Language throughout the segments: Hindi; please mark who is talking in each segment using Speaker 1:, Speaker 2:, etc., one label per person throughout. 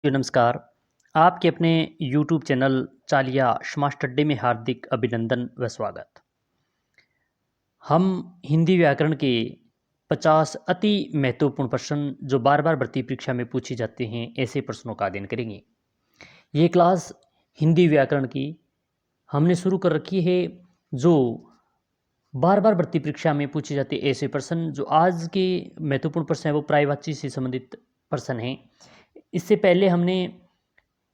Speaker 1: जी, नमस्कार। आपके अपने यूट्यूब चैनल चालिया स्मार्ट स्टडी में हार्दिक अभिनंदन व स्वागत। हम हिंदी व्याकरण के 50 अति महत्वपूर्ण प्रश्न जो बार-बार भर्ती परीक्षा में पूछे जाते हैं, ऐसे प्रश्नों का अध्ययन करेंगे। ये क्लास हिंदी व्याकरण की हमने शुरू कर रखी है, जो बार-बार भर्ती परीक्षा में पूछे जाते ऐसे प्रश्न, जो आज के महत्वपूर्ण प्रश्न हैं, वो पर्यायवाची से संबंधित प्रश्न हैं। इससे पहले हमने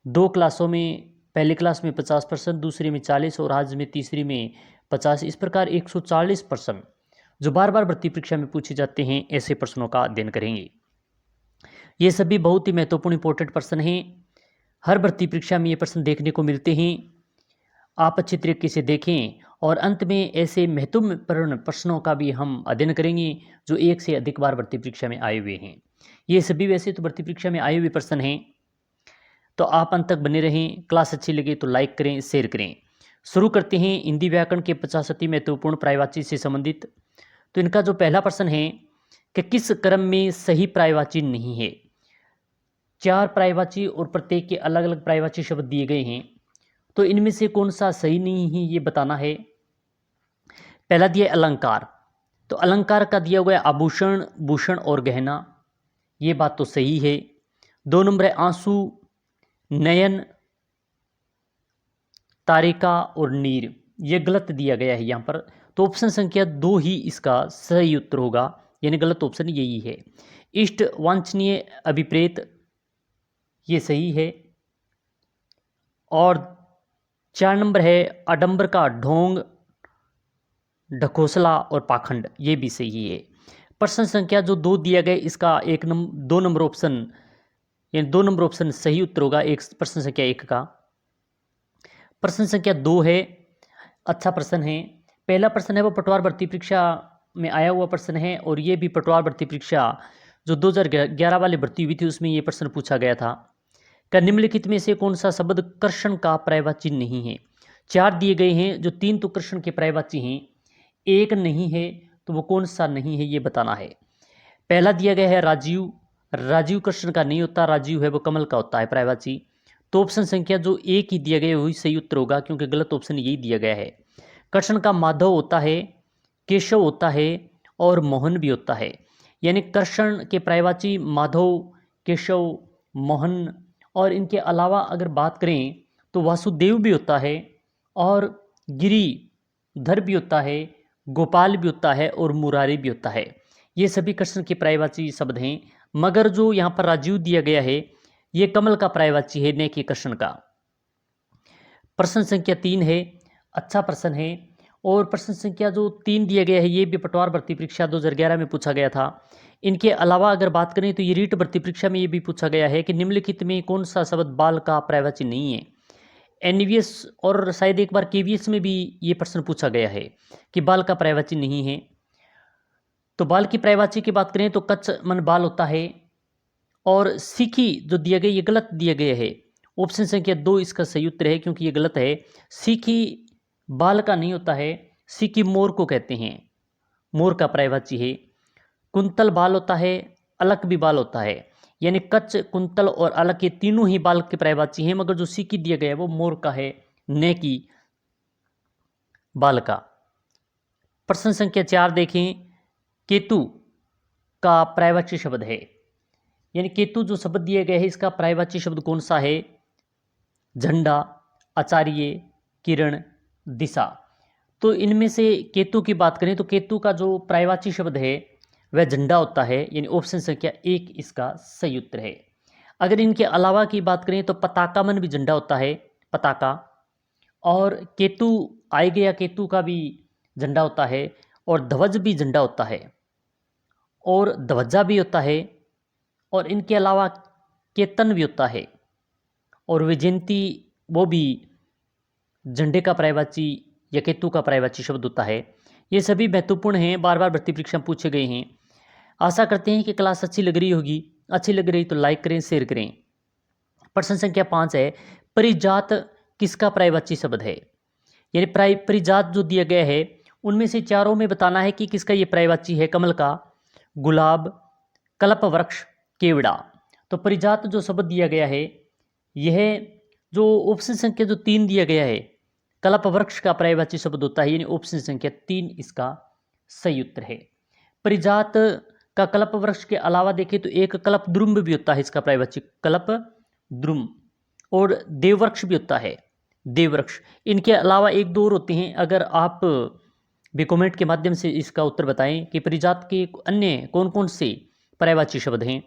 Speaker 1: 2 क्लासों में, पहली क्लास में 50%, दूसरी में 40 और आज में तीसरी में 50, इस प्रकार 140 प्रश्न जो बार-बार भर्ती परीक्षा में पूछे जाते हैं, ऐसे प्रश्नों का अध्ययन करेंगे। ये सभी बहुत ही महत्वपूर्ण इंपॉर्टेंट प्रश्न हैं। हर भर्ती परीक्षा में ये प्रश्न देखने को मिलते हैं। आप अच्छी तरीके से देखें और अंत में ऐसे महत्वपूर्ण प्रश्नों का भी हम अध्ययन करेंगे जो एक से अधिक बार भर्ती परीक्षा में आए हुए हैं। ये सभी वैसे तो भर्ती परीक्षा में आए हुए प्रश्न हैं, तो आप अंत तक बने रहें। क्लास अच्छी लगे तो लाइक करें, शेयर करें। शुरू करते हैं हिंदी व्याकरण के 50 अति महत्वपूर्ण पर्यायवाची से संबंधित। तो इनका जो पहला प्रश्न है कि किस क्रम में सही पर्यायवाची नहीं है। 4 पर्यायवाची और प्रत्येक के अलग अलग पर्यायवाची शब्द दिए गए हैं, तो इनमें से कौन सा सही नहीं है ये बताना है। पहला दिया अलंकार, तो अलंकार का दिया हुआ है आभूषण, भूषण और गहना, ये बात तो सही है। 2 नंबर है आंसू, नयन, तारिका और नीर, ये गलत दिया गया है यहाँ पर। तो ऑप्शन संख्या 2 ही इसका सही उत्तर होगा, यानी गलत ऑप्शन यही है। इष्ट, वांछनीय, अभिप्रेत, ये सही है। और 4 नंबर है आडंबर का ढोंग, ढकोसला और पाखंड, ये भी सही है। प्रश्न संख्या जो 2 दिया गया, इसका 2 नंबर ऑप्शन, यानी 2 नंबर ऑप्शन सही उत्तर होगा एक प्रश्न संख्या 1 का। प्रश्न संख्या 2 है, अच्छा प्रश्न है। पहला प्रश्न है वो पटवार भर्ती परीक्षा में आया हुआ प्रश्न है, और ये भी पटवार भर्ती परीक्षा जो 2011 वाली भर्ती हुई थी, उसमें ये प्रश्न पूछा गया था। क्या निम्नलिखित में से कौन सा शब्द कर्षण का पर्यायवाची नहीं है। 4 दिए गए हैं, जो 3 तो कर्षण के पर्यायवाची हैं, एक नहीं है, तो वो कौन सा नहीं है ये बताना है। पहला दिया गया है राजीव, राजीव कृष्ण का नहीं होता, राजीव है वो कमल का होता है पर्यायवाची। तो ऑप्शन संख्या जो 1 ही दिया गया है वही सही उत्तर होगा, क्योंकि गलत ऑप्शन यही दिया गया है। कृष्ण का माधव होता है, केशव होता है और मोहन भी होता है, यानी कृष्ण के पर्यायवाची माधव, केशव, मोहन, और इनके अलावा अगर बात करें तो वासुदेव भी होता है, और गिरिधर भी होता है, गोपाल भी होता है और मुरारी भी होता है। ये सभी कृष्ण के पर्यायवाची शब्द हैं, मगर जो यहाँ पर राजीव दिया गया है ये कमल का पर्यायवाची है, न कि कृष्ण का। प्रश्न संख्या 3 है, अच्छा प्रश्न है। और प्रश्न संख्या जो 3 दिया गया है ये भी पटवार भर्ती परीक्षा 2011 में पूछा गया था। इनके अलावा अगर बात करें तो ये रीट भर्ती परीक्षा में ये भी पूछा गया है कि निम्नलिखित में कौन सा शब्द बाल का पर्यायवाची नहीं है। एनवीएस और शायद एक बार केवीएस में भी ये प्रश्न पूछा गया है कि बाल का पर्यायवाची नहीं है। तो बाल की पर्यायवाची की बात करें तो कच्च मन बाल होता है। और सीखी जो दिया गया ये गलत दिया गया है। ऑप्शन संख्या 2 इसका सही उत्तर है, क्योंकि ये गलत है। सीखी बाल का नहीं होता है, सीखी मोर को कहते हैं, मोर का पर्यायवाची है। कुंतल बाल होता है, अलक भी बाल होता है, यानी कच्च, कुंतल और अलक ये तीनों ही बाल के पर्यायवाची हैं, मगर जो सीखी दिया गया है वो मोर का है, न कि बाल का। प्रश्न संख्या 4 देखें, केतु का पर्यायवाची शब्द है, यानी केतु जो शब्द दिया गया है इसका पर्यायवाची शब्द कौन सा है। झंडा, आचार्य, किरण, दिशा। तो इनमें से केतु की बात करें तो केतु का जो पर्यायवाची शब्द है वह झंडा होता है, यानी ऑप्शन संख्या 1 इसका सही उत्तर है। अगर इनके अलावा की बात करें तो पताका मन भी झंडा होता है, पताका। और केतु आए गया, केतु का भी झंडा होता है, और ध्वज भी झंडा होता है, और ध्वजा भी होता है, और इनके अलावा केतन भी होता है, और विजयंती वो भी झंडे का पर्यायवाची या केतु का पर्यायवाची शब्द होता है। ये सभी महत्वपूर्ण हैं, बार बार भर्ती परीक्षा में पूछे गए हैं। आशा करते हैं कि क्लास अच्छी लग रही होगी। अच्छी लग रही तो लाइक करें, शेयर करें। प्रश्न संख्या 5 है, परिजात किसका पर्यायवाची शब्द है। यानी परिजात जो दिया गया है उनमें से चारों में बताना है कि किसका ये पर्यायवाची है। कमल का, गुलाब, कल्प वृक्ष, केवड़ा। तो परिजात जो शब्द दिया गया है, यह जो ऑप्शन संख्या जो 3 दिया गया है, कल्प वृक्ष का पर्यायवाची शब्द होता है, यानी ऑप्शन संख्या 3 इसका सही उत्तर है। परिजात का कल्प वृक्ष के अलावा देखें तो एक कल्प द्रुम भी होता है, इसका पर्यायवाची कल्प द्रुम, और देववृक्ष भी होता है, देववृक्ष। इनके अलावा एक दो और होते हैं, अगर आप भी कमेंट के माध्यम से इसका उत्तर बताएं कि परिजात के अन्य कौन कौन से पर्यायवाची शब्द हैं,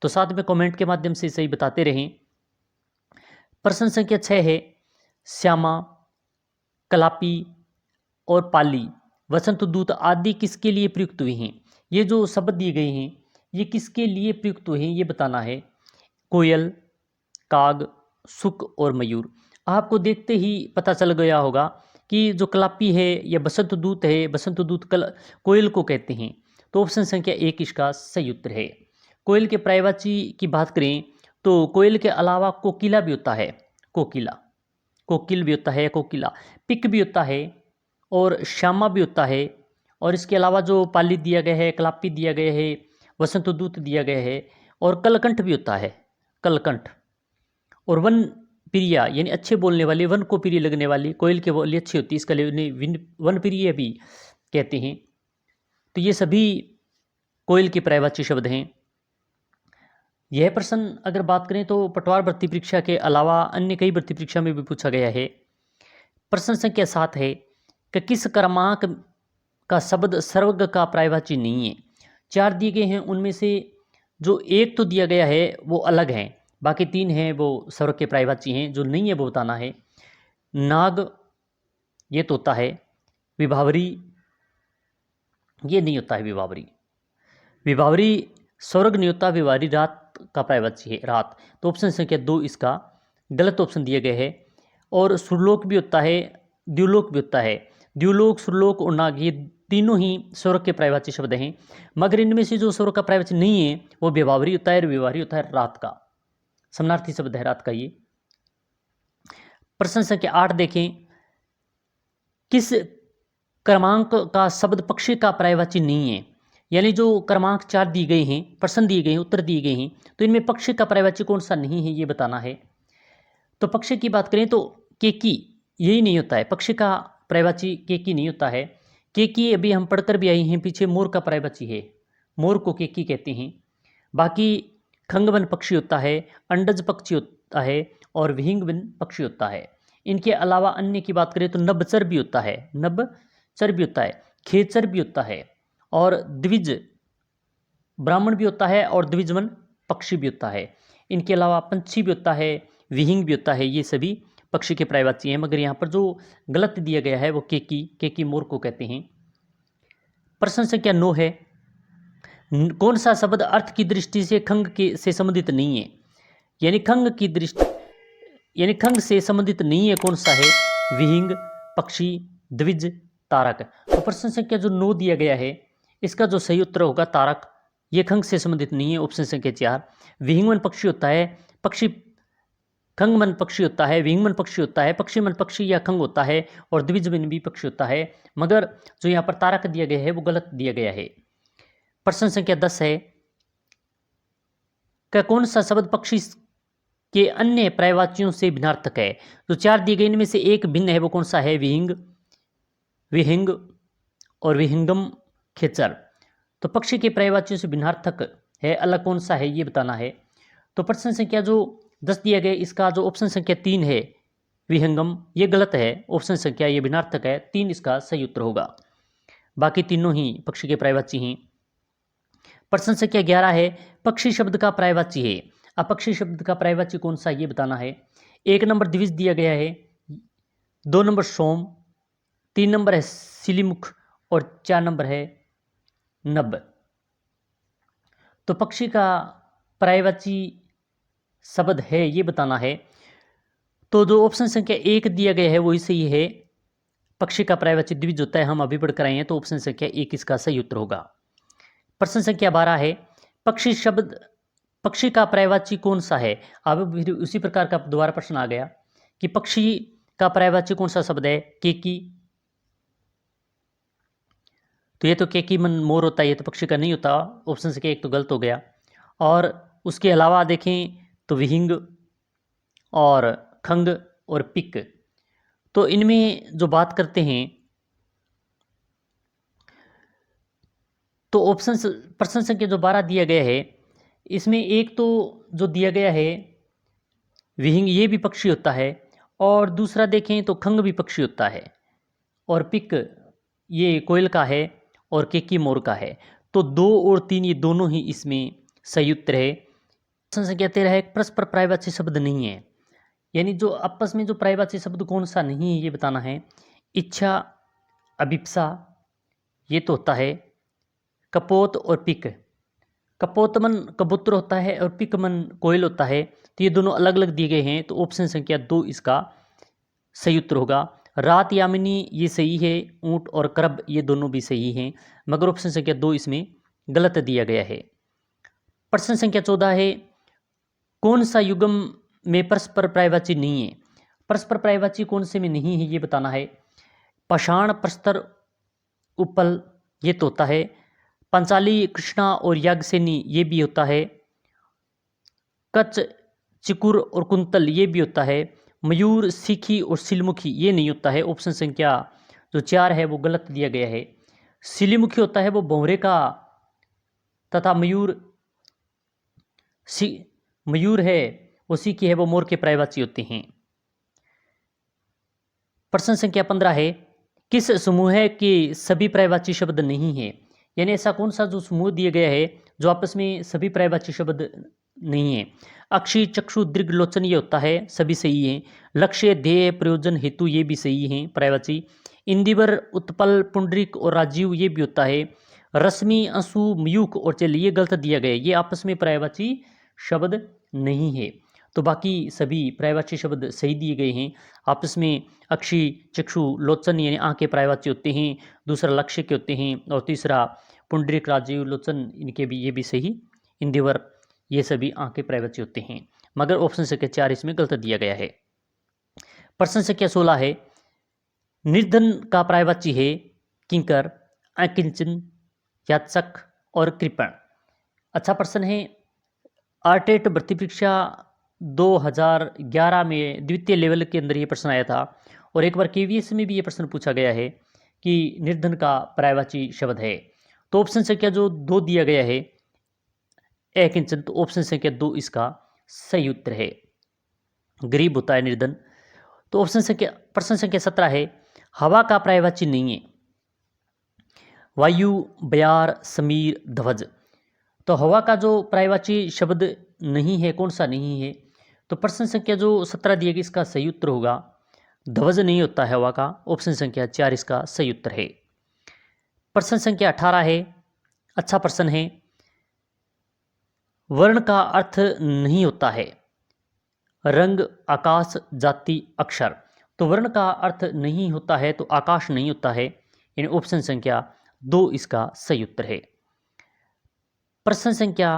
Speaker 1: तो साथ में कमेंट के माध्यम से सही बताते रहें। प्रश्न संख्या 6 है, श्यामा, कलापी और पाली, वसंत दूत आदि किसके लिए प्रयुक्त हुए हैं? ये जो शब्द दिए गए हैं ये किसके लिए प्रयुक्त हुए हैं ये बताना है। कोयल, काग, सुक और मयूर। आपको देखते ही पता चल गया होगा कि जो कलापी है या बसंत दूत है, बसंत दूत कोयल को कहते हैं, तो ऑप्शन संख्या 1 इसका सही उत्तर है। कोयल के पर्यायवाची की बात करें तो कोयल के अलावा कोकिला भी होता है, कोकिला, कोकिल भी होता है, कोकिला, पिक भी होता है और श्यामा भी होता है, और इसके अलावा जो पाली दिया गया है, कलापी दिया गया है, वसंत दूत दिया गया है, और कलकंठ भी होता है, कलकंठ। और वन प्रिया यानी अच्छे बोलने वाली, वन को प्रिय लगने वाली, कोयल के बोली अच्छी होती है, इसके लिए वन प्रिय भी कहते हैं। तो ये सभी कोयल के पर्यायवाची शब्द हैं। यह प्रश्न अगर बात करें तो पटवार भर्ती परीक्षा के अलावा अन्य कई भर्ती परीक्षा में भी पूछा गया है। प्रश्न संख्या 7 है कि किस क्रमांक का शब्द सर्वग का पर्यायवाची नहीं है? 4 दिए गए हैं, उनमें से जो एक तो दिया गया है वो अलग है, बाकी 3 हैं वो सर्वग के पर्यायवाची हैं। जो नहीं है वो बताना है। नाग ये तो होता है, विभावरी ये नहीं होता है, विभावरी, विभावरी स्वर्ग नहीं होता, विभावरी रात का पर्यायवाची है, रात। तो ऑप्शन संख्या 2 इसका गलत ऑप्शन दिया गया है। और सुरलोक भी होता है, द्युलोक भी होता है। द्युलोक, सुरलोक और नाग ये तीनों ही स्वर्ग के पर्यायवाची शब्द हैं, मगर इनमें से जो स्वर्ग का पर्यायवाची नहीं है वो विभावरी होता है, और विभावरी होता है रात का, समानार्थी शब्द है रात का ये। प्रश्न संख्या 8 देखें, किस क्रमांक का शब्द पक्षी का पर्यायवाची नहीं है? यानी जो क्रमांक 4 दिए गए हैं, प्रश्न दिए गए हैं, उत्तर दिए गए हैं, तो इनमें पक्षी का पर्यायवाची कौन सा नहीं है ये बताना है। तो पक्षी की बात करें तो केकी यही नहीं होता है, पक्षी का पर्यायवाची केकी नहीं होता है। केकी अभी हम पढ़कर भी आई हैं पीछे, मोर का पर्यायवाची है, मोर को केकी कहते हैं। बाकी खंगवन पक्षी होता है, अंडज पक्षी होता है, और विहिंगवन पक्षी होता है। इनके अलावा अन्य की बात करें तो नभचर भी होता है, नभचर भी होता है, खेचर भी होता है, और द्विज ब्राह्मण भी होता है, और द्विजवन पक्षी भी होता है। इनके अलावा पंछी भी होता है, विहिंग भी होता है। ये सभी पक्षी के पर्यायवाची हैं, मगर यहाँ पर जो गलत दिया गया है वो केकी मोर को कहते हैं। प्रश्न संख्या 9 है, कौन सा शब्द अर्थ की दृष्टि से खंग के से संबंधित नहीं है? यानी खंग की दृष्टि, यानी खंग से संबंधित नहीं है, कौन सा है? विहिंग, पक्षी, द्विज, तारक। तो प्रश्न संख्या जो 9 दिया गया है इसका जो सही उत्तर होगा तारक, ये खंग से संबंधित नहीं है, ऑप्शन संख्या 4। विहिंगवन पक्षी होता है, पक्षी खंगमन पक्षी होता है, विहिंगमन पक्षी होता है, पक्षीमन पक्षी या खंग होता है, और द्विजमन भी पक्षी होता है, मगर जो यहाँ पर तारक दिया गया है वो गलत दिया गया है। प्रश्न संख्या 10 है कि कौन सा शब्द पक्षी के अन्य पर्यायवाचियों से भिन्नार्थक है? जो 4 दिए गए इनमें से एक भिन्न है, वो कौन सा है? विहिंग, विहिंग और विहिंगम, खेचर। तो पक्षी के पर्यायवाचियों से भिन्नार्थक है, अलग कौन सा है ये बताना है। तो प्रश्न संख्या जो 10 दिया गया इसका जो ऑप्शन संख्या 3 है, विहंगम, ये गलत है, ऑप्शन संख्या ये भिन्नार्थक है, 3 इसका सही उत्तर होगा। बाकी तीनों ही पक्षी के पर्यायवाची हैं। प्रश्न संख्या 11 है, पक्षी शब्द का पर्यायवाची है। अब पक्षी शब्द का पर्यायवाची कौन सा ये बताना है। 1 नंबर द्विज दिया गया है, 2 नंबर सोम, 3 नंबर है सिलीमुख, और 4 नंबर है नभ। तो पक्षी का पर्यायवाची शब्द है ये बताना है। तो जो ऑप्शन संख्या 1 दिया गया है वही सही है, पक्षी का पर्यायवाची द्विज होता है, हम अभी पढ़कर आए हैं, तो ऑप्शन संख्या 1 इसका सही उत्तर होगा। प्रश्न संख्या 12 है, पक्षी शब्द, पक्षी का पर्यायवाची कौन सा है। अब उसी प्रकार का दोबारा प्रश्न आ गया कि पक्षी का पर्यायवाची कौन सा शब्द है। केकी, तो ये तो केकी मन मोर होता है, ये तो पक्षी का नहीं होता, ऑप्शन संख्या 1 तो गलत हो गया। और उसके अलावा देखें तो विहिंग और खंग और पिक। तो इनमें जो बात करते हैं तो ऑप्शन प्रश्न संख्या जो 12 दिया गया है इसमें एक तो जो दिया गया है विहिंग ये भी पक्षी होता है, और दूसरा देखें तो खंग भी पक्षी होता है, और पिक ये कोयल का है और केकी मोर का है। तो 2 और 3 ये दोनों ही इसमें सही उत्तर है। प्रश्न संख्या 13 है परस्पर पर्यायवाची शब्द नहीं है, यानी जो आपस में जो पर्यायवाची शब्द कौन सा नहीं है ये बताना है। इच्छा, अभिप्सा ये तो होता है। कपोत और पिक, कपोत मन कबूतर होता है और पिक मन कोयल होता है, तो ये दोनों अलग अलग दिए गए हैं, तो ऑप्शन संख्या 2 इसका सही उत्तर होगा। रात यामिनी ये सही है, ऊंट और करब ये दोनों भी सही हैं, मगर ऑप्शन संख्या 2 इसमें गलत दिया गया है। प्रश्न संख्या 14 है कौन सा युगम में परस्पर पर्यायवाची नहीं है। परस्पर पर्यायवाची कौन से में नहीं है ये बताना है। पाषाण, प्रस्तर, उपल ये तो होता है। पंचाली, कृष्णा और याज्ञसेनी ये भी होता है। कच, चिकुर और कुंतल ये भी होता है। मयूर, सीखी और सिलमुखी ये नहीं होता है। ऑप्शन संख्या जो 4 है वो गलत दिया गया है। सिलीमुखी होता है वो भंवरे का, तथा मयूर है वो सीखी है वो मोर के पर्यायवाची होते हैं। प्रश्न संख्या 15 है किस समूह के सभी पर्यायवाची शब्द नहीं है, यानी ऐसा कौन सा जो समूह दिया गया है जो आपस में सभी पर्यायवाची शब्द नहीं है। अक्षी, चक्षु, दीर्घ, लोचन ये होता है, सभी सही हैं। लक्ष्य, ध्येय, प्रयोजन, हेतु ये भी सही हैं पर्यायवाची। इंदिवर, उत्पल, पुंडरीक और राजीव ये भी होता है। रश्मि, अंशु, मयूख और चल ये गलत दिया गया है, ये आपस में पर्यायवाची शब्द नहीं है। तो बाकी सभी पर्यायवाची शब्द सही दिए गए हैं। आपस में अक्षी, चक्षु, लोचन यानी आँख के पर्यायवाची होते हैं, दूसरा लक्ष्य के होते हैं, और तीसरा पुंडरीक, राजीव, लोचन इनके भी ये भी सही। इंदिवर ये सभी आँख के पर्यायवाची होते हैं, मगर ऑप्शन संख्या 4 इसमें गलत दिया गया है। प्रश्न संख्या 16 है निर्धन का पर्यायवाची है किंकर, अकिंचन, याचक और कृपण। अच्छा प्रश्न है। आरटेट भर्ती परीक्षा 2011 में द्वितीय लेवल के अंदर ये प्रश्न आया था, और एक बार केवीएस में भी ये प्रश्न पूछा गया है कि निर्धन का पर्यायवाची शब्द है। तो ऑप्शन संख्या जो 2 दिया गया है अकिंचन, तो ऑप्शन संख्या 2 इसका सही उत्तर है। गरीब होता है निर्धन। तो प्रश्न संख्या 17 है हवा का पर्यायवाची नहीं है। वायु, बयार, समीर, ध्वज। तो हवा का जो पर्यायवाची शब्द नहीं है कौन सा नहीं है, तो प्रश्न संख्या जो 17 दिएगी इसका सही उत्तर होगा ध्वज नहीं होता है हवा का। ऑप्शन संख्या 4 इसका सही उत्तर है। प्रश्न संख्या 18 है अच्छा प्रश्न है वर्ण का अर्थ नहीं होता है रंग, आकाश, जाति, अक्षर। तो वर्ण का अर्थ नहीं होता है तो आकाश नहीं होता है, यानी ऑप्शन संख्या 2 इसका सही उत्तर है। प्रश्न संख्या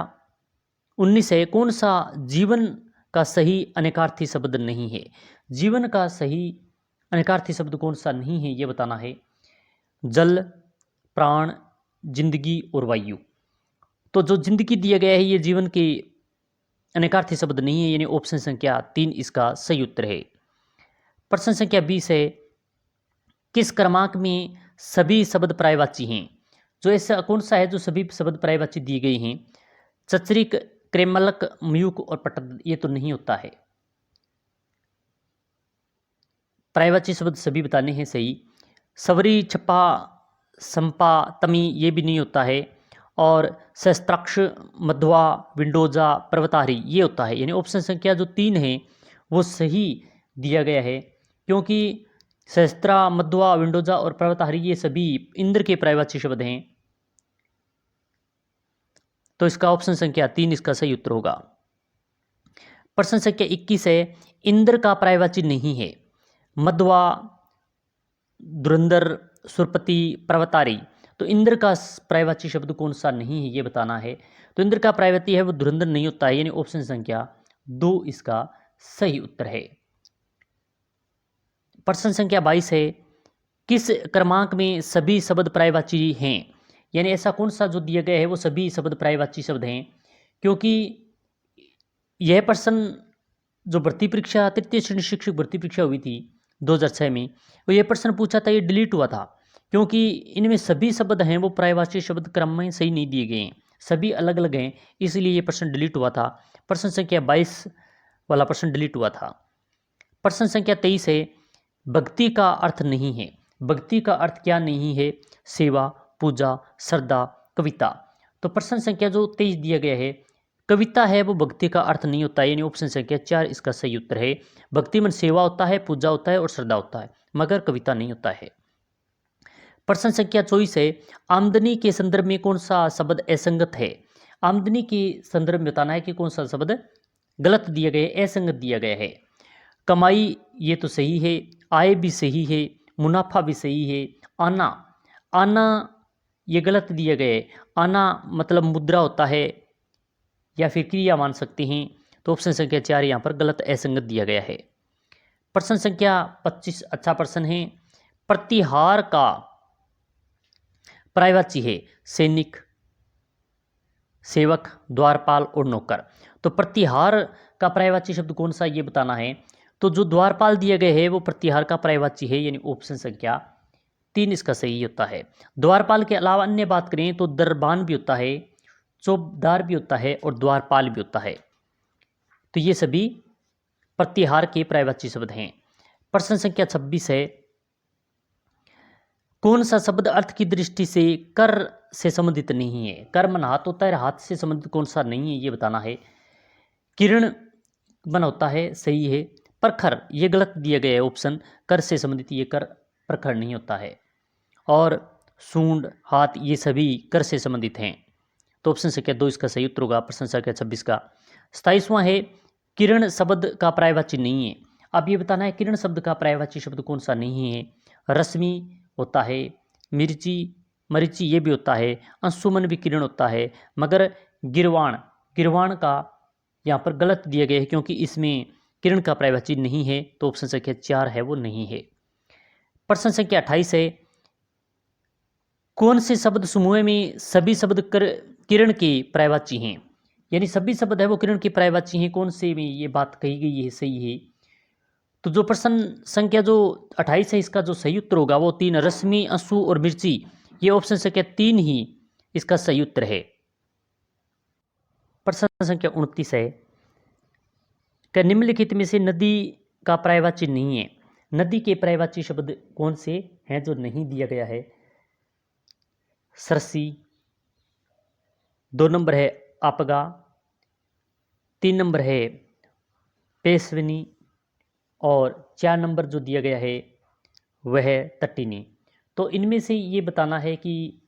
Speaker 1: 19 है कौन सा जीवन का सही अनेकार्थी शब्द नहीं है। जीवन का सही अनेकार्थी शब्द कौन सा नहीं है ये बताना है। जल, प्राण, जिंदगी और वायु। तो जो जिंदगी दिया गया है ये जीवन के अनेकार्थी शब्द नहीं है, यानी ऑप्शन संख्या 3 इसका सही उत्तर है। प्रश्न संख्या 20 है किस क्रमांक में सभी शब्द पर्यायवाची हैं। जो ऐसा कौन सा है जो सभी शब्द पर्यायवाची दिए गए हैं। चचरिक, क्रेमलक, मयूक और पटद ये तो नहीं होता है। पर्यायवाची शब्द सभी बताने हैं सही। सवरी, छपा, संपा, तमी ये भी नहीं होता है, और सहस्त्राक्ष, मध्वा, विंडोजा, पर्वतारी ये होता है, यानी ऑप्शन संख्या जो 3 है वो सही दिया गया है, क्योंकि सहस्त्रा, मध्वा, विंडोजा और पर्वतारी ये सभी इंद्र के पर्यायवाची शब्द हैं। तो इसका ऑप्शन संख्या 3 इसका सही उत्तर होगा। प्रश्न संख्या 21 है इंद्र का पर्यायवाची नहीं है। मध्वा, धुरंधर, सुरपति, पर्वतारी। तो इंद्र का पर्यायवाची शब्द कौन सा नहीं है ये बताना है। तो इंद्र का पर्यायवाची है वो धुरंधर नहीं होता है, यानी ऑप्शन संख्या 2 इसका सही उत्तर है। प्रश्न संख्या 22 है किस क्रमांक में सभी शब्द पर्यायवाची हैं, यानी ऐसा कौन सा जो दिया गया है वो सभी शब्द पर्यायवाची शब्द हैं, क्योंकि यह प्रश्न जो भर्ती परीक्षा तृतीय श्रेणी शिक्षक भर्ती परीक्षा हुई थी 2006 में, वो ये प्रश्न पूछा था, ये डिलीट हुआ था क्योंकि इनमें सभी शब्द हैं वो पर्यायवाची शब्द क्रम में सही नहीं दिए गए हैं, सभी अलग अलग हैं, इसलिए ये प्रश्न डिलीट हुआ था। प्रश्न संख्या 22 वाला प्रश्न डिलीट हुआ था। प्रश्न संख्या 23 है, भक्ति का अर्थ नहीं है। भक्ति का अर्थ क्या नहीं है? सेवा, पूजा, श्रद्धा, कविता। तो प्रश्न संख्या जो 23 दिया गया है, कविता है वो भक्ति का अर्थ नहीं होता है, यानी ऑप्शन संख्या 4 इसका सही उत्तर है। भक्ति में सेवा होता है, पूजा होता है और श्रद्धा होता है, मगर कविता नहीं होता है। प्रश्न संख्या 24 है, आमदनी के संदर्भ में कौन सा शब्द असंगत है? आमदनी के संदर्भ में बताना है कि कौन सा शब्द गलत दिया गया है, असंगत दिया गया है। कमाई ये तो सही है, आय भी सही है, मुनाफा भी सही है। आना, आना ये गलत दिया गया है। आना मतलब मुद्रा होता है या फिर क्रिया मान सकते हैं, तो ऑप्शन संख्या 4 यहाँ पर गलत असंगत दिया गया है। प्रश्न संख्या 25 अच्छा प्रश्न है, प्रतिहार का पर्यायवाची है सैनिक, सेवक, द्वारपाल और नौकर। तो प्रतिहार का पर्यायवाची शब्द कौन सा ये बताना है। तो जो द्वारपाल दिया गया है वो प्रतिहार का पर्यायवाची है, यानी ऑप्शन संख्या 3 इसका सही होता है। द्वारपाल के अलावा अन्य बात करें तो दरबान भी होता है, चौबदार भी होता है और द्वारपाल भी होता है। तो ये सभी प्रतिहार के पर्यायवाची शब्द हैं। प्रश्न संख्या 26 है, कौन सा शब्द अर्थ की दृष्टि से कर से संबंधित नहीं है? कर मन हाथ होता है, हाथ से संबंधित कौन सा नहीं है ये बताना है। किरण मन होता है, सही है। प्रखर ये गलत दिया गया है ऑप्शन, कर से संबंधित ये कर प्रखर नहीं होता है। और सूंड, हाथ ये सभी कर से संबंधित हैं, तो ऑप्शन संख्या 2 इसका सही उत्तर होगा प्रश्न संख्या 26 का। 27वां है, किरण शब्द का पर्यायवाची नहीं है। अब ये बताना है किरण शब्द का पर्यायवाची शब्द कौन सा नहीं है। रश्मि होता है, मिर्ची, मरीची ये भी होता है, अंशुमन भी किरण होता है, मगर गिरवाण, गिरवाण का यहाँ पर गलत दिया गया है क्योंकि इसमें किरण का पर्यायवाची नहीं है, तो ऑप्शन संख्या 4 है वो नहीं है। प्रश्न संख्या 28 है, कौन से शब्द समूह में सभी शब्द किरण के पर्यायवाची हैं? यानी सभी शब्द है वो किरण के पर्यायवाची हैं, कौन से में ये बात कही गई है सही है। तो जो प्रश्न संख्या जो 28 है इसका जो सही उत्तर होगा वो 3, रश्मि, अंशु और मिर्ची, ये ऑप्शन संख्या 3 ही इसका सही उत्तर है। प्रश्न संख्या 29 है, क्या निम्नलिखित में से नदी का पर्यायवाची नहीं है? नदी के पर्यायवाची शब्द कौन से हैं जो नहीं दिया गया है? सरसी, 2 नंबर है आपगा, 3 नंबर है पेशविनी और 4 नंबर जो दिया गया है वह है तटिनी। तो इनमें से ये बताना है कि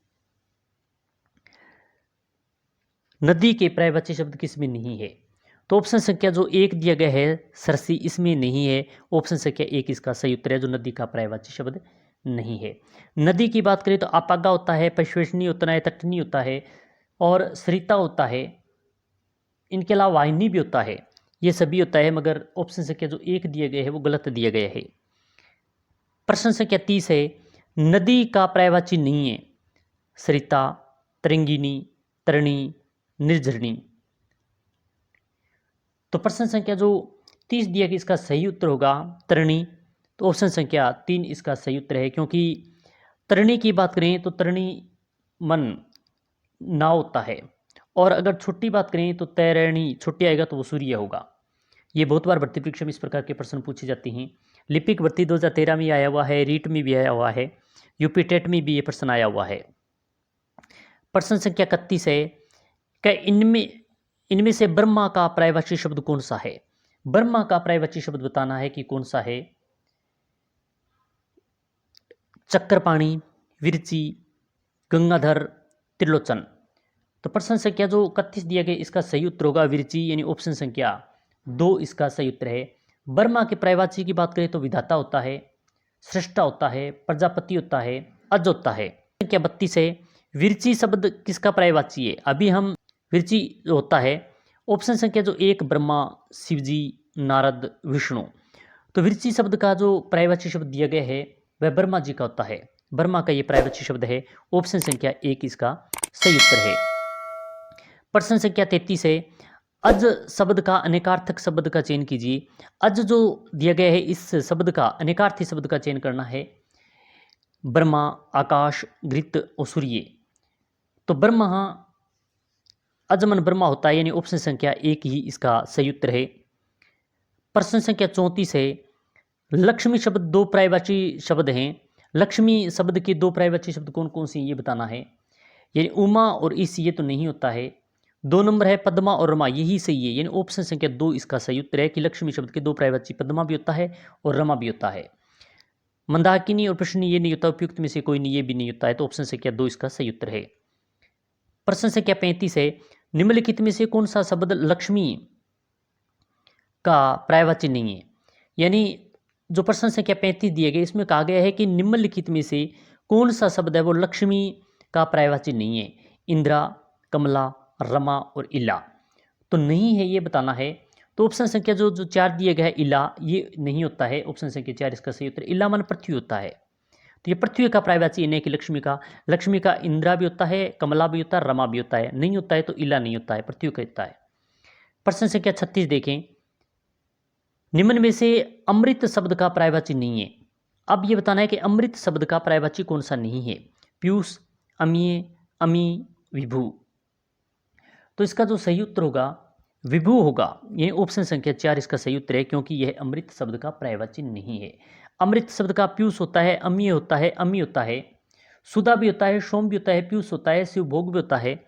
Speaker 1: नदी के पर्यायवाची शब्द किस में नहीं है। तो ऑप्शन संख्या जो 1 दिया गया है सरसी, इसमें नहीं है। ऑप्शन संख्या 1 इसका सही उत्तर है, जो नदी का पर्यायवाची शब्द नहीं है। नदी की बात करें तो आपागा होता है, पश्वेशनी होता है, तटनी होता है और सरिता होता है। इनके अलावा वाहिनी भी होता है, ये सभी होता है, मगर ऑप्शन संख्या जो 1 दिया गया है वो गलत दिया गया है। प्रश्न संख्या 30 है, नदी का पर्यायवाची नहीं है सरिता, तरंगिनी, तरणी, निर्झरणी। तो प्रश्न संख्या जो 30 दिया गया इसका सही उत्तर होगा तरणी। तो ऑप्शन संख्या 3 इसका सही उत्तर है, क्योंकि तरणी की बात करें तो तरणी मन नाव होता है, और अगर छोटी बात करें तो तैरणी छोटी आएगा तो वो सूर्य होगा। ये बहुत बार भर्ती परीक्षा में इस प्रकार के प्रश्न पूछे जाते हैं। लिपिक भर्ती 2013 में आया हुआ है, रीट में भी आया हुआ है, यूपी टेट में भी ये प्रश्न आया हुआ है। प्रश्न संख्या 31 है, क्या इनमें से ब्रह्मा का पर्यायवाची शब्द कौन सा है? ब्रह्मा का पर्यायवाची शब्द बताना है कि कौन सा है। चक्रपाणी, विरची, गंगाधर, त्रिलोचन। तो प्रश्न संख्या जो 31 दिया गया इसका सही उत्तर होगा विरची, यानी ऑप्शन संख्या 2 इसका सही उत्तर है। ब्रह्मा के पर्यायवाची की बात करें तो विधाता होता है, सृष्टा होता है, प्रजापति होता है, अज होता है। संख्या 32 है, विरची शब्द किसका पर्यायवाची है? अभी हम विरची होता है। ऑप्शन संख्या जो 1 ब्रह्मा, शिवजी, नारद, विष्णु। तो विरची शब्द का जो पर्यायवाची शब्द दिया गया है वह ब्रह्मा जी का होता है, ब्रह्मा का ये पर्यायवाची शब्द है। ऑप्शन संख्या 1 इसका सही उत्तर है। प्रश्न संख्या 33 है, अज शब्द का अनेकार्थक शब्द का चयन कीजिए। अज जो दिया गया है इस शब्द का अनेकार्थी शब्द का चयन करना है। ब्रह्मा, आकाश, घृत और सूर्य। तो ब्रह्मा, अजमन ब्रह्मा होता है, यानी ऑप्शन संख्या एक ही इसका सही उत्तर है। प्रश्न संख्या 34 है। लक्ष्मी शब्द दो पर्यायवाची शब्द हैं। लक्ष्मी शब्द के दो पर्यायवाची शब्द कौन कौन से ये बताना है। यानी उमा और इस ये तो नहीं होता है। 2 नंबर है पद्मा और रमा, यही सही है, यानी ऑप्शन संख्या 2 इसका सही उत्तर है कि लक्ष्मी शब्द के दो पर्यायवाची पद्मा भी होता है और रमा भी होता है। मंदाकिनी और प्रश्न ये नहीं होता, उपयुक्त में से कोई नहीं, ये भी नहीं होता है, तो ऑप्शन संख्या 2 इसका सही उत्तर है। प्रश्न संख्या 35 है। निम्नलिखित में से कौन सा शब्द लक्ष्मी का पर्यायवाची नहीं है। यानी जो प्रश्न संख्या 35 दिए गए इसमें कहा गया है कि निम्नलिखित में से कौन सा शब्द है वो लक्ष्मी का पर्यायवाची नहीं है। इंदिरा, कमला, रमा और इला, तो नहीं है ये बताना है। तो ऑप्शन संख्या जो 4 दिए गए है इला, ये नहीं होता है, ऑप्शन संख्या 4 इसका सही उत्तर। इला मन पृथ्वी होता है, तो ये पृथ्वी का पर्यायवाची नहीं कि लक्ष्मी का इंदिरा भी होता है, कमला भी होता है, रमा भी होता है, नहीं होता है तो इला नहीं होता है, पृथ्वी का होता है। प्रश्न संख्या 36 देखें। निम्न में से अमृत शब्द का पर्यायवाची नहीं है। अब ये बताना है कि अमृत शब्द का पर्यायवाची कौन सा नहीं है। पीयूष, अमीय, अमी, विभु। तो इसका जो सही उत्तर होगा विभु होगा, ये ऑप्शन संख्या 4 इसका सही उत्तर है, क्योंकि यह अमृत शब्द का पर्यायवाची नहीं है। अमृत शब्द का पीयूष होता है, अमीय होता है, अमी होता है, सुधा भी होता है, सोम भी होता है, पीयूष होता है, शिवभोग भी होता है,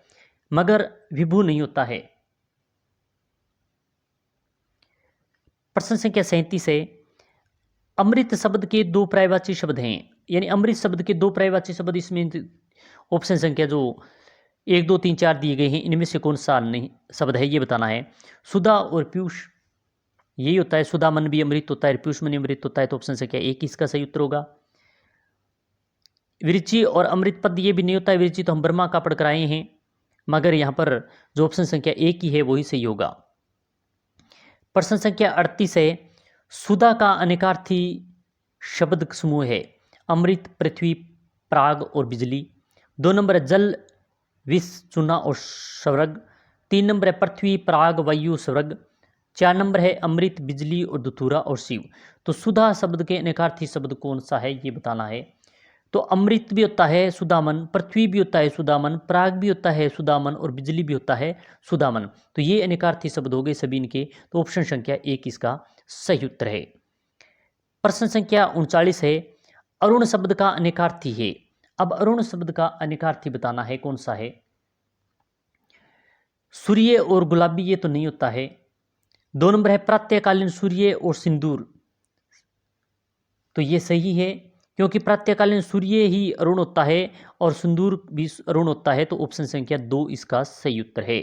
Speaker 1: मगर विभु नहीं होता है। प्रश्न संख्या 37 है। अमृत शब्द के दो पर्यायवाची शब्द हैं, यानी अमृत शब्द के दो पर्यायवाची शब्द इसमें ऑप्शन संख्या जो 1, 2, 3, 4 दिए गए हैं, इनमें से कौन सा नहीं शब्द है ये बताना है। सुधा और पीयूष यही होता है, सुधा मन भी अमृत होता है, पीयूष मन अमृत होता है, तो ऑप्शन संख्या 1 इसका सही उत्तर होगा। विरुचि और अमृत पद ये भी नहीं होता है, विरुचि तो हम ब्रह्मा का पढ़ कर आए हैं, मगर यहाँ पर जो ऑप्शन संख्या 1 ही है वही सही होगा। प्रश्न संख्या 38 है। सुधा का अनेकार्थी शब्द समूह है। अमृत, पृथ्वी, प्राग और बिजली। 2 नंबर है जल, विष, चूना और स्वर्ग। 3 नंबर है पृथ्वी, प्राग, वायु, स्वर्ग। 4 नंबर है अमृत, बिजली और धतूरा और शिव। तो सुधा शब्द के अनेकार्थी शब्द कौन सा है ये बताना है। तो अमृत भी होता है सुदामन, पृथ्वी भी होता है सुदामन, प्राग भी होता है सुदामन और बिजली भी होता है सुदामन। तो ये अनेकार्थी शब्द हो गए सभी इनके, तो ऑप्शन संख्या 1 इसका सही उत्तर है। प्रश्न संख्या 39 है। अरुण शब्द का अनेकार्थी है। अब अरुण शब्द का अनेकार्थी बताना है कौन सा है। सूर्य और गुलाबी ये तो नहीं होता है। 2 नंबर है प्रातःकालीन सूर्य और सिंदूर, तो ये सही है, क्योंकि प्रातःकालीन सूर्य ही अरुण होता है और सिंदूर भी अरुण होता है, तो ऑप्शन संख्या 2 इसका सही उत्तर है।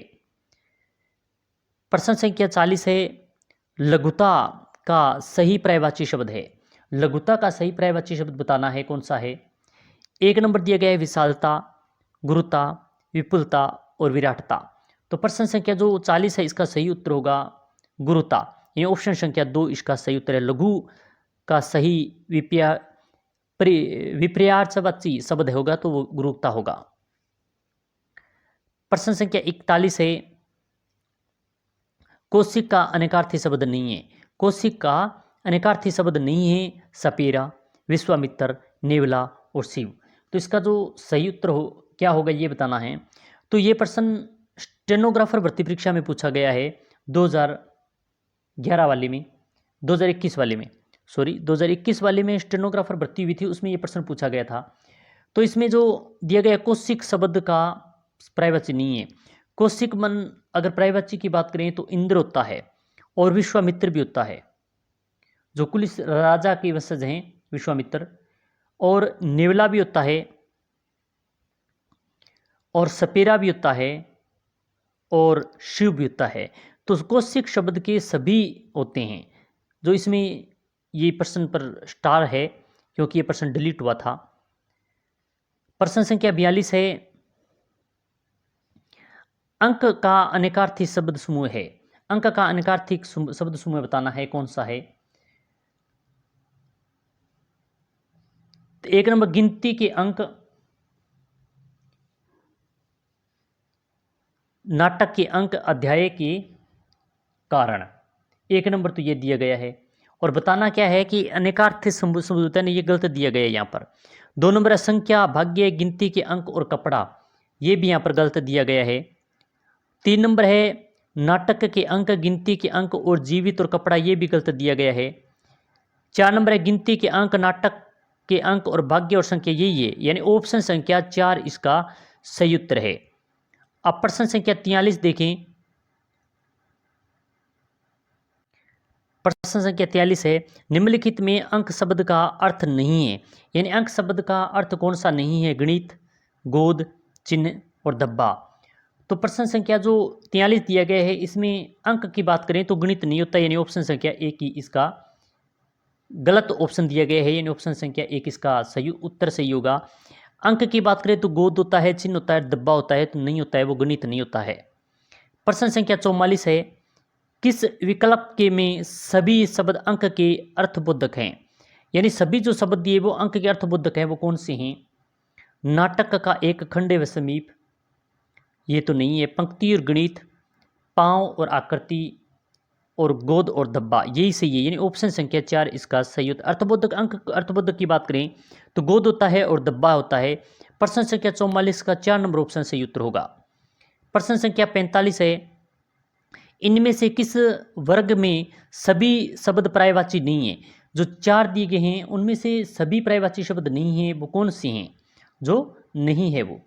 Speaker 1: प्रश्न संख्या 40 है। लघुता का सही पर्यायवाची शब्द है। लघुता का सही पर्यायवाची शब्द बताना है कौन सा है। 1 नंबर दिया गया है विशालता, गुरुता, विपुलता और विराटता। तो प्रश्न संख्या जो 40 है इसका सही उत्तर होगा गुरुता, ये ऑप्शन संख्या 2 इसका सही उत्तर है। लघु का सही विपर्यायवाची शब्द होगा तो वो गुरुता होगा। प्रश्न संख्या 41 है। कौशिक का अनेकार्थी शब्द नहीं है। कौशिक का अनेकार्थी शब्द नहीं है सपेरा, विश्वामित्र, नेवला और शिव। तो इसका जो सही उत्तर क्या होगा ये बताना है। तो ये प्रश्न स्टेनोग्राफर भर्ती परीक्षा में पूछा गया है 2011 वाले में, 2021 वाले में, 2021 वाले में स्टेनोग्राफर भर्ती हुई थी, उसमें ये प्रश्न पूछा गया था। तो इसमें जो दिया गया कौशिक शब्द का पर्यायवाची नहीं है। कौशिक मन अगर पर्यायवाची की बात करें तो इंद्र होता है और विश्वामित्र भी होता है, जो कुल इस राजा के वंशज हैं विश्वामित्र, और नेवला भी होता है और सपेरा भी होता है और शिव भी होता है। तो कौशिक शब्द के सभी होते हैं। जो इसमें ये प्रश्न पर स्टार है क्योंकि ये प्रश्न डिलीट हुआ था। प्रश्न संख्या 42 है। अंक का अनेकार्थी शब्द समूह है। अंक का अनेकार्थी शब्द समूह बताना है कौन सा है। 1 नंबर गिनती के अंक, नाटक के अंक, अध्याय के कारण। एक नंबर तो ये दिया गया है। और बताना क्या है कि अनेकार्थी समझौता ने ये गलत दिया गया है यहाँ पर। 2 नंबर है संख्या, भाग्य, गिनती के अंक और कपड़ा, ये भी यहाँ पर गलत दिया गया है। 3 नंबर है नाटक के अंक, गिनती के अंक और जीवित और कपड़ा, ये भी गलत दिया गया है। 4 नंबर है गिनती के अंक, नाटक के अंक और भाग्य और संख्या, यही है, यानी ऑप्शन संख्या 4 इसका सही उत्तर है। अब प्रश्न संख्या 43 देखें। प्रश्न संख्या 43 है, निम्नलिखित में अंक शब्द का अर्थ नहीं है, यानी अंक शब्द का अर्थ कौन सा नहीं है? गणित, गोद, चिन्ह और धब्बा। तो प्रश्न संख्या जो 43 दिया गया है, इसमें अंक की बात करें तो गणित नहीं होता, यानी ऑप्शन संख्या 1 ही इसका गलत ऑप्शन दिया गया है, यानी ऑप्शन संख्या 1 इसका सही उत्तर सही होगा। अंक की बात करें तो गोद होता है, चिन्ह होता है, धब्बा होता है, तो नहीं होता है, वो गणित नहीं होता है। प्रश्न संख्या 44 है, किस विकल्प के में सभी शब्द अंक के अर्थबोधक हैं? यानी सभी जो शब्द दिए वो अंक के अर्थबोधक हैं, वो कौन से हैं? नाटक का एक खंड व समीप, ये तो नहीं है। पंक्ति और गणित, पांव और आकृति और गोद और धब्बा, यही सही है, यानी ऑप्शन संख्या 4 इसका सही उत्तर। अर्थबोधक अंक अर्थबोधक की बात करें तो गोद होता है और धब्बा होता है। प्रश्न संख्या 44 का 4 नंबर ऑप्शन सही उत्तर होगा। प्रश्न संख्या 45 है, इनमें से किस वर्ग में सभी शब्द पर्यायवाची नहीं है? जो 4 दिए गए हैं उनमें से सभी पर्यायवाची शब्द नहीं है, वो कौन से हैं जो नहीं है? वो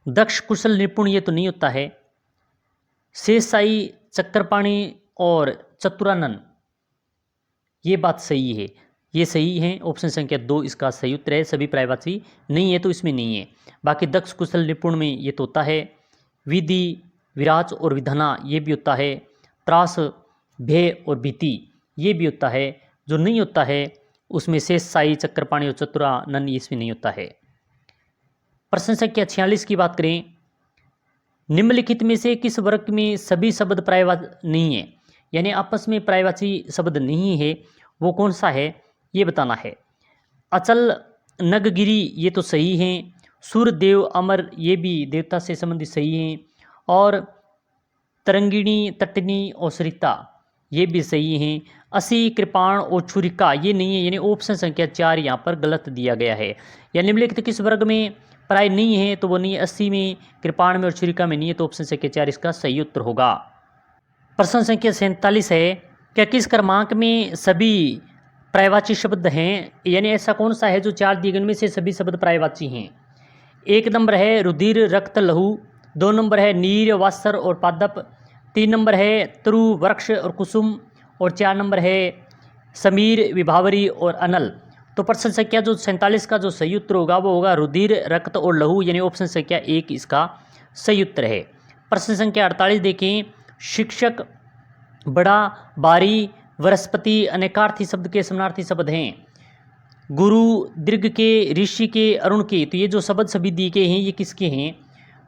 Speaker 1: दक्ष, कुशल, निपुण, ये तो नहीं होता है। शेषशाही, चक्रपाणी और चतुरानन, ये बात सही है, ये सही है। ऑप्शन संख्या 2 इसका सही उत्तर है। सभी पर्यायवाची नहीं है तो इसमें नहीं है। बाकी दक्ष, कुशल, निपुण में ये तो होता है। विधि, विराज और विधना, ये भी होता है। त्रास, भय और भीति, ये भी होता है। जो नहीं होता है उसमें शेषशाही, चक्रपाणी और चतुरानन, इसमें नहीं होता है। प्रश्न संख्या 46 की बात करें, निम्नलिखित में से किस वर्ग में सभी शब्द पर्यायवाची नहीं है? यानी आपस में पर्यायवाची शब्द नहीं है, वो कौन सा है ये बताना है। अचल, नगगिरी, ये तो सही हैं। सूर्य, देव, अमर, ये भी देवता से संबंधित सही हैं। और तरंगिणी, तटनी और सरिता, ये भी सही हैं। असी, कृपाण और छुरिका, ये नहीं है, यानी ऑप्शन संख्या 4 यहाँ पर गलत दिया गया है। या निम्नलिखित किस वर्ग में प्राय नहीं है? तो वो नहीं है 80 में, कृपाण में और छुरिका में नहीं है, तो ऑप्शन संख्या 4 इसका सही उत्तर होगा। प्रश्न संख्या 47 है, क्या किस क्रमांक में सभी पर्यायवाची शब्द हैं? यानी ऐसा कौन सा है जो 4 दिए गए में से सभी शब्द पर्यायवाची हैं? 1 नंबर है रुधिर, रक्त, लहू। 2 नंबर है नीर, वास्तर और पादप। 3 नंबर है तरु, वृक्ष और कुसुम। और 4 नंबर है समीर, विभावरी और अनल। तो प्रश्न संख्या जो 47 का जो सही उत्तर होगा वो होगा रुधिर, रक्त और लहू, यानी ऑप्शन संख्या 1 इसका सही उत्तर है। प्रश्न संख्या 48 देखें, शिक्षक, बड़ा, बारी, वनस्पति, अनेकार्थी शब्द के समानार्थी शब्द हैं। गुरु, दीर्घ के, ऋषि के, अरुण के, तो ये जो शब्द सभी दिए गए हैं ये किसके हैं?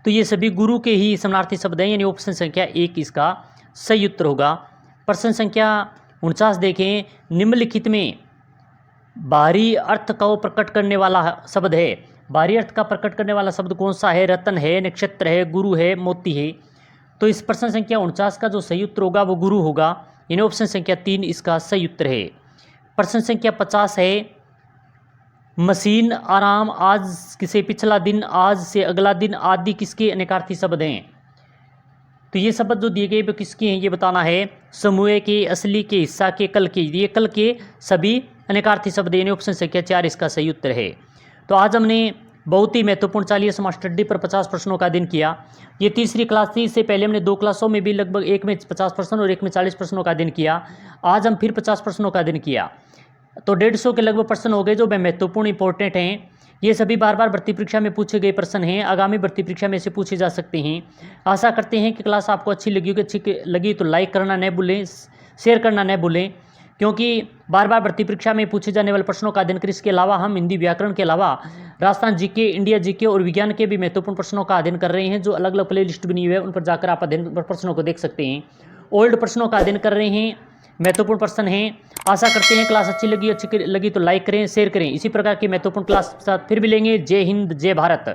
Speaker 1: तो ये सभी गुरु के ही समानार्थी शब्द हैं, यानी ऑप्शन संख्या 1 इसका सही उत्तर होगा। प्रश्न संख्या 49 देखें, निम्नलिखित में बाहरी अर्थ को प्रकट करने वाला शब्द है। बाहरी अर्थ का प्रकट करने वाला शब्द कौन सा है? रतन है, नक्षत्र है, गुरु है, मोती है। तो इस प्रश्न संख्या 49 का जो सही उत्तर होगा वो गुरु होगा, यानी ऑप्शन संख्या 3 इसका सही उत्तर है। प्रश्न संख्या 50 है, मशीन, आराम, आज से पिछला दिन, आज से अगला दिन आदि किसके अनेकार्थी शब्द हैं? तो ये शब्द जो दिए गए वो किसके हैं ये बताना है। समूह के, असली के, हिस्सा के, कल के, ये कल के सभी अनेकार्थी शब्द, यानी ऑप्शन संख्या 4 इसका सही उत्तर है। तो आज हमने बहुत ही महत्वपूर्ण चालिये समाज स्टडी पर 50 प्रश्नों का अध्ययन किया। ये तीसरी क्लास थी, इससे पहले हमने 2 क्लासों में भी लगभग एक में 50 प्रश्न और एक में 40 प्रश्नों का अध्ययन किया। आज हम फिर 50 प्रश्नों का अध्ययन किया, तो 150 के लगभग प्रश्न हो गए जो महत्वपूर्ण इंपॉर्टेंट हैं। ये सभी बार बार भर्ती परीक्षा में पूछे गए प्रश्न हैं, आगामी भर्ती परीक्षा में से पूछे जा सकते हैं। आशा करते हैं कि क्लास आपको अच्छी लगी होगी। अच्छी लगी तो लाइक करना न भूलें, शेयर करना न भूलें, क्योंकि बार बार भर्ती परीक्षा में पूछे जाने वाले प्रश्नों का अध्ययन करें। इसके अलावा हम हिंदी व्याकरण के अलावा राजस्थान जीके, इंडिया जीके और विज्ञान के भी महत्वपूर्ण प्रश्नों का अध्ययन कर रहे हैं, जो अलग अलग प्ले लिस्ट बनी हुई है, उन पर जाकर आप अध्ययन प्रश्नों को देख सकते हैं। ओल्ड प्रश्नों का अध्ययन कर रहे हैं, महत्वपूर्ण प्रश्न हैं। आशा करते हैं क्लास अच्छी लगी तो लाइक करें, शेयर करें। इसी प्रकार की महत्वपूर्ण क्लास के साथ फिर मिलेंगे। जय हिंद, जय भारत।